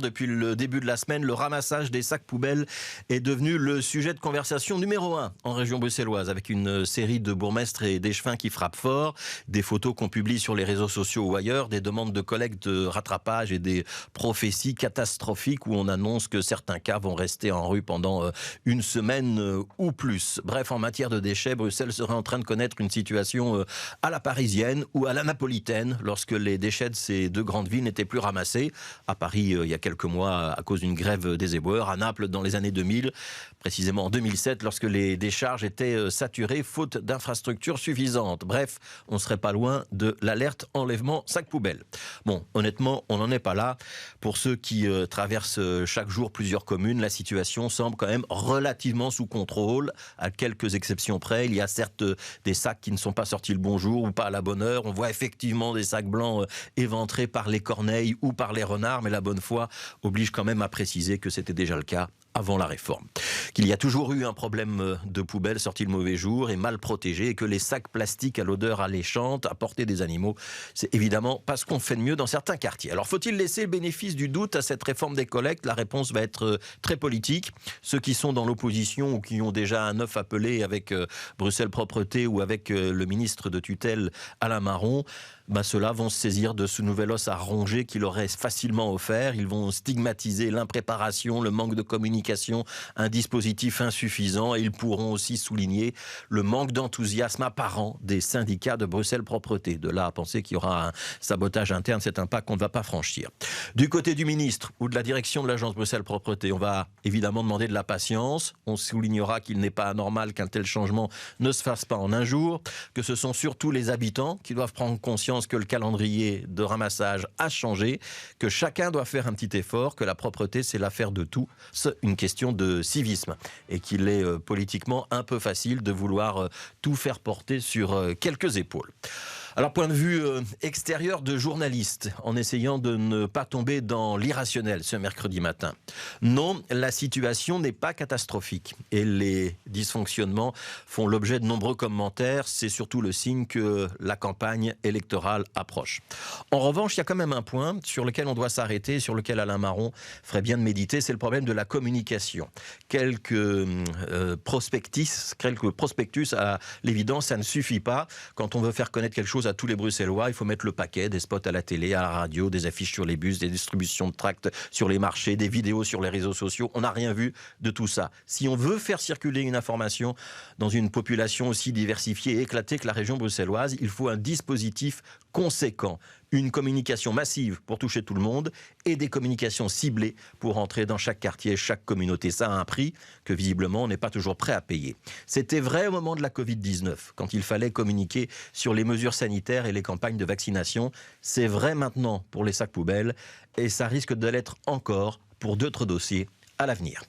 Depuis le début de la semaine, le ramassage des sacs poubelles est devenu le sujet de conversation numéro 1 en région bruxelloise, avec une série de bourgmestres et d'échevins qui frappent fort, des photos qu'on publie sur les réseaux sociaux ou ailleurs, des demandes de collecte de rattrapage et des prophéties catastrophiques où on annonce que certains cas vont rester en rue pendant une semaine ou plus. Bref, en matière de déchets, Bruxelles serait en train de connaître une situation à la parisienne ou à la napolitaine, lorsque les déchets de ces deux grandes villes n'étaient plus ramassés. À Paris, il y a quelques mois, à cause d'une grève des éboueurs, à Naples dans les années 2000, précisément en 2007, lorsque les décharges étaient saturées, faute d'infrastructures suffisantes. Bref, on ne serait pas loin de l'alerte enlèvement sac poubelle. Bon, honnêtement, on n'en est pas là. Pour ceux qui traversent chaque jour plusieurs communes, la situation semble quand même relativement sous contrôle, à quelques exceptions près. Il y a certes des sacs qui ne sont pas sortis le bonjour ou pas à la bonne heure. On voit effectivement des sacs blancs éventrés par les corneilles ou par les renards, mais la bonne foi oblige quand même à préciser que c'était déjà le cas avant la réforme. Qu'il y a toujours eu un problème de poubelle sorti le mauvais jour et mal protégé, et que les sacs plastiques à l'odeur alléchante à portée des animaux, c'est évidemment pas ce qu'on fait de mieux dans certains quartiers. Alors faut-il laisser le bénéfice du doute à cette réforme des collectes? La réponse va être très politique. Ceux qui sont dans l'opposition ou qui ont déjà un œuf appelé avec Bruxelles Propreté ou avec le ministre de tutelle Alain Marron, ceux-là vont se saisir de ce nouvel os à ronger qui leur est facilement offert. Ils vont stigmatiser l'impréparation, le manque de communication, un dispositif insuffisant, et ils pourront aussi souligner le manque d'enthousiasme apparent des syndicats de Bruxelles Propreté. De là à penser qu'il y aura un sabotage interne, c'est un pas qu'on ne va pas franchir. Du côté du ministre ou de la direction de l'agence Bruxelles Propreté, on va évidemment demander de la patience. On soulignera qu'il n'est pas anormal qu'un tel changement ne se fasse pas en un jour, que ce sont surtout les habitants qui doivent prendre conscience que le calendrier de ramassage a changé, que chacun doit faire un petit effort, que la propreté c'est l'affaire de tous, c'est une question de civisme, et qu'il est politiquement un peu facile de vouloir tout faire porter sur quelques épaules. Alors, point de vue extérieur de journaliste, en essayant de ne pas tomber dans l'irrationnel ce mercredi matin. Non, la situation n'est pas catastrophique et les dysfonctionnements font l'objet de nombreux commentaires. C'est surtout le signe que la campagne électorale approche. En revanche, il y a quand même un point sur lequel on doit s'arrêter, sur lequel Alain Marron ferait bien de méditer, c'est le problème de la communication. Quelques prospectus, à l'évidence, ça ne suffit pas. Quand on veut faire connaître quelque chose à tous les Bruxellois, il faut mettre le paquet, des spots à la télé, à la radio, des affiches sur les bus, des distributions de tracts sur les marchés, des vidéos sur les réseaux sociaux. On n'a rien vu de tout ça. Si on veut faire circuler une information dans une population aussi diversifiée et éclatée que la région bruxelloise, il faut un dispositif conséquent, une communication massive pour toucher tout le monde et des communications ciblées pour entrer dans chaque quartier, chaque communauté. Ça a un prix que visiblement on n'est pas toujours prêt à payer. C'était vrai au moment de la Covid-19, quand il fallait communiquer sur les mesures sanitaires et les campagnes de vaccination. C'est vrai maintenant pour les sacs poubelles et ça risque de l'être encore pour d'autres dossiers à l'avenir.